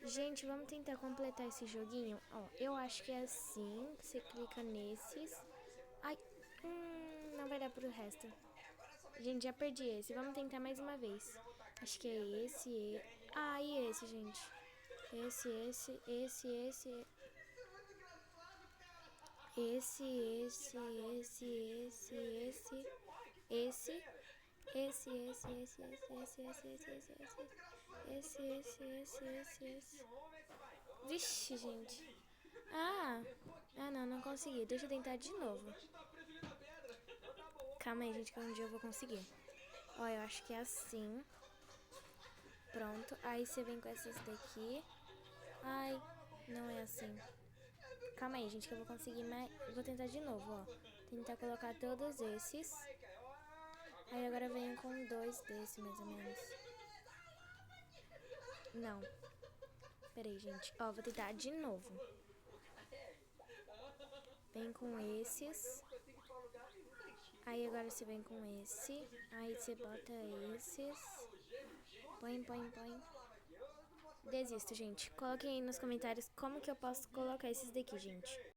Gente, vamos tentar completar esse joguinho? Ó, eu acho que é assim. Você clica nesses. Ai, não vai dar pro resto. Gente, já perdi esse. Vamos tentar mais uma vez. Acho que é esse. E esse, gente. Esse. Esse. Vixe, gente. Não consegui. Deixa eu tentar de novo. Calma aí, gente, que um dia eu vou conseguir. Ó, eu acho que é assim. Pronto. Aí você vem com essas daqui. Ai, não é assim. Calma aí, gente, que eu vou conseguir mais. Vou tentar de novo, ó. Tentar colocar todos esses. Aí agora eu venho com dois desse, mais ou menos. Não. Pera aí, gente. Ó, vou tentar de novo. Vem com esses. Aí agora você vem com esse. Aí você bota esses. Põe. Desisto, gente. Coloquem aí nos comentários como que eu posso colocar esses daqui, gente.